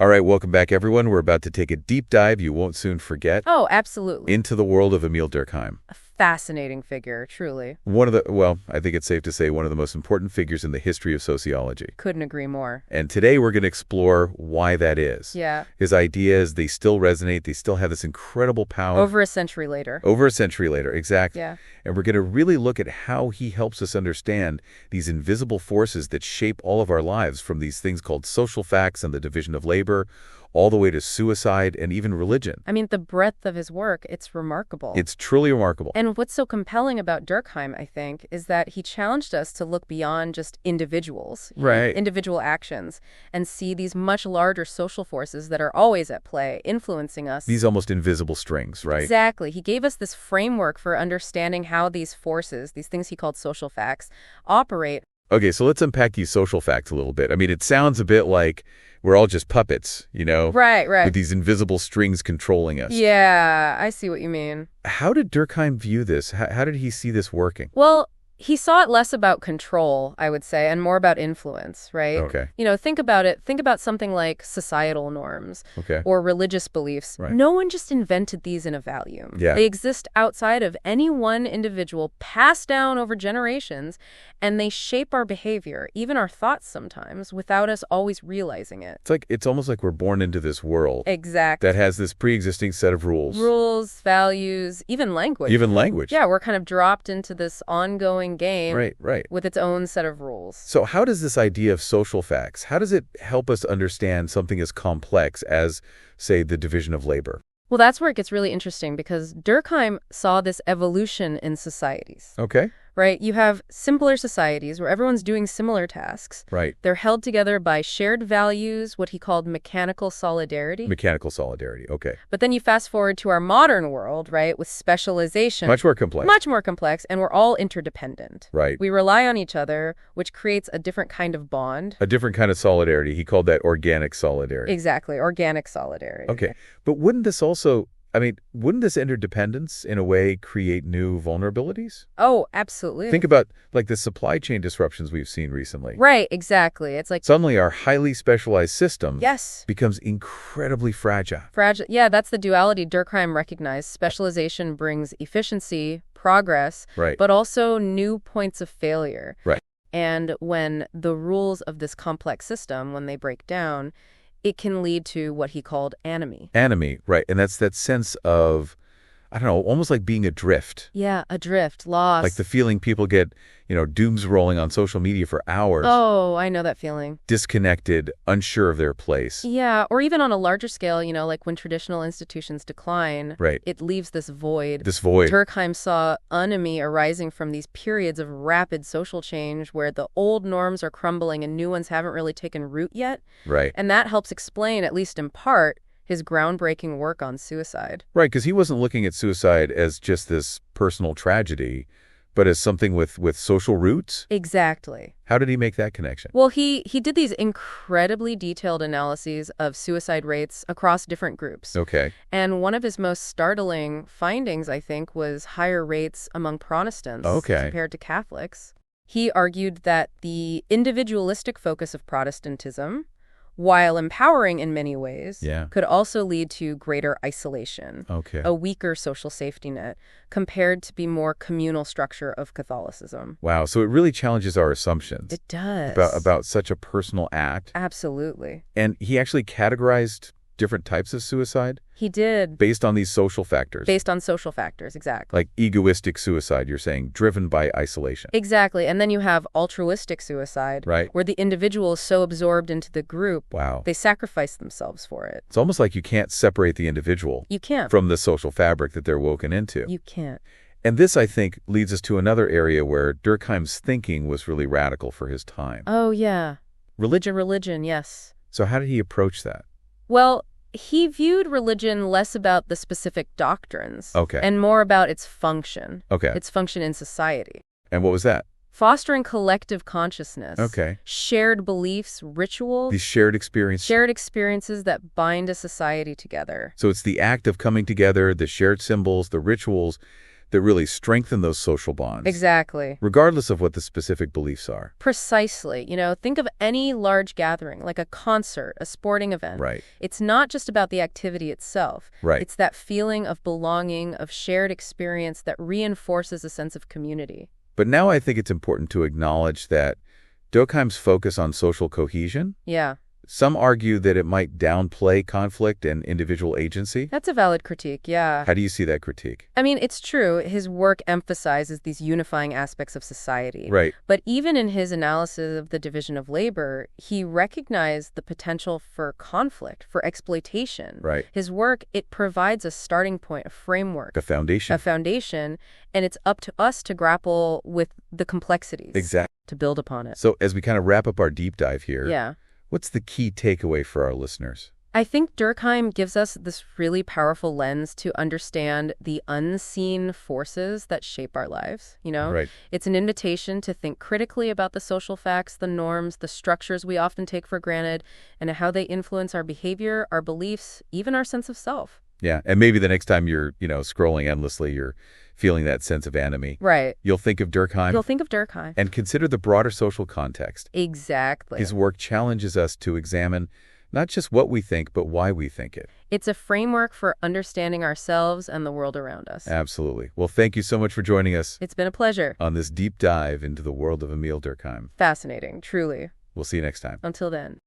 All right, welcome back, everyone. We're about to take a deep dive you won't soon forget Oh, absolutely. into the world of Emile Durkheim. A fascinating figure, truly. I think it's safe to say one of the most important figures in the history of sociology. Couldn't agree more. And today we're going to explore why that is. Yeah. His ideas, they still resonate. They still have this incredible power. Over a century later. Over a century later, exactly. Yeah. And we're going to really look at how he helps us understand these invisible forces that shape all of our lives, from these things called social facts and the division of labor, all the way to suicide and even religion. I mean, the breadth of his work, it's remarkable. It's truly remarkable. And what's so compelling about Durkheim, I think, is that he challenged us to look beyond just individuals, Right. individual actions, and see these much larger social forces that are always at play, influencing us. These almost invisible strings, right? Exactly. He gave us this framework for understanding how these forces, these things he called social facts, operate. Okay, so let's unpack these social facts a little bit. I mean, it sounds a bit like we're all just puppets, Right. with these invisible strings controlling us. Yeah, I see what you mean. How did Durkheim view this? How did he see this working? Well, he saw it less about control, I would say, and more about influence, right? Okay. Think about it. Think about something like societal norms Okay. or religious beliefs. Right. No one just invented these in a vacuum. Yeah. They exist outside of any one individual, passed down over generations, and they shape our behavior, even our thoughts sometimes, without us always realizing it. It's almost like we're born into this world Exactly. that has this pre-existing set of rules. Rules, values, even language. Even language. Yeah, we're kind of dropped into this ongoing game Right. with its own set of rules. So how does this idea of social facts, how does it help us understand something as complex as, say, the division of labor? Well, that's where it gets really interesting, because Durkheim saw this evolution in societies, Okay. right? You have simpler societies where everyone's doing similar tasks. Right. They're held together by shared values, what he called mechanical solidarity. Mechanical solidarity. Okay. But then you fast forward to our modern world, right, with specialization. Much more complex. Much more complex, and we're all interdependent. Right. We rely on each other, which creates a different kind of bond. A different kind of solidarity. He called that organic solidarity. Exactly, organic solidarity. Okay. But wouldn't this interdependence in a way create new vulnerabilities? Oh, absolutely. Think about like the supply chain disruptions we've seen recently. Right, exactly. It's like, Suddenly our highly specialized system yes. becomes incredibly fragile. Fragile. Yeah, that's the duality Durkheim recognized. Specialization brings efficiency, progress, Right. but also new points of failure. Right. And when the rules of this complex system, when they break down, it can lead to what he called anomie. Anomie, right. And that's that sense of, I don't know, almost like being adrift. Yeah, adrift, lost. Like the feeling people get, dooms rolling on social media for hours. Oh, I know that feeling. Disconnected, unsure of their place. Yeah, or even on a larger scale, like when traditional institutions decline, Right. it leaves this void. This void. Durkheim saw anomie arising from these periods of rapid social change where the old norms are crumbling and new ones haven't really taken root yet. Right. And that helps explain, at least in part, his groundbreaking work on suicide. Right, because he wasn't looking at suicide as just this personal tragedy, but as something with social roots. Exactly. How did he make that connection? Well, he did these incredibly detailed analyses of suicide rates across different groups. Okay. And one of his most startling findings, I think, was higher rates among Protestants Okay. compared to Catholics. He argued that the individualistic focus of Protestantism, while empowering in many ways, Yeah. could also lead to greater isolation, Okay. a weaker social safety net, compared to the more communal structure of Catholicism. Wow, so it really challenges our assumptions It does. about such a personal act. Absolutely. And he actually categorized different types of suicide He did, based on these social factors. based on social factors, exactly. Like egoistic suicide, you're saying, driven by isolation. Exactly. And then you have altruistic suicide, Right. where the individual is so absorbed into the group, Wow. they sacrifice themselves for it. It's almost like you can't separate the individual You can't. from the social fabric that they're woken into. You can't. And this, I think, leads us to another area where Durkheim's thinking was really radical for his time. Oh, yeah. Religion. Religion, yes. So how did he approach that? Well, he viewed religion less about the specific doctrines. Okay. And more about its function. Okay. Its function in society. And what was that? Fostering collective consciousness. Okay. Shared beliefs, rituals. These shared experiences. Shared experiences that bind a society together. So it's the act of coming together, the shared symbols, the rituals that really strengthen those social bonds. Exactly. Regardless of what the specific beliefs are. Precisely. Think of any large gathering, like a concert, a sporting event. Right. It's not just about the activity itself. Right. It's that feeling of belonging, of shared experience that reinforces a sense of community. But now I think it's important to acknowledge that Durkheim's focus on social cohesion, Yeah. some argue that it might downplay conflict and individual agency. That's a valid critique, yeah. How do you see that critique? I mean, it's true. His work emphasizes these unifying aspects of society. Right. But even in his analysis of the division of labor, he recognized the potential for conflict, for exploitation. Right. His work, it provides a starting point, a framework, A foundation. and it's up to us to grapple with the complexities. Exactly. To build upon it. So as we kind of wrap up our deep dive here, Yeah. what's the key takeaway for our listeners? I think Durkheim gives us this really powerful lens to understand the unseen forces that shape our lives, Right. It's an invitation to think critically about the social facts, the norms, the structures we often take for granted, and how they influence our behavior, our beliefs, even our sense of self. Yeah, and maybe the next time you're, scrolling endlessly, you're feeling that sense of enemy. Right. You'll think of Durkheim. You'll think of Durkheim. And consider the broader social context. Exactly. His work challenges us to examine not just what we think, but why we think it. It's a framework for understanding ourselves and the world around us. Absolutely. Well, thank you so much for joining us It's been a pleasure. on this deep dive into the world of Émile Durkheim. Fascinating, truly. We'll see you next time. Until then.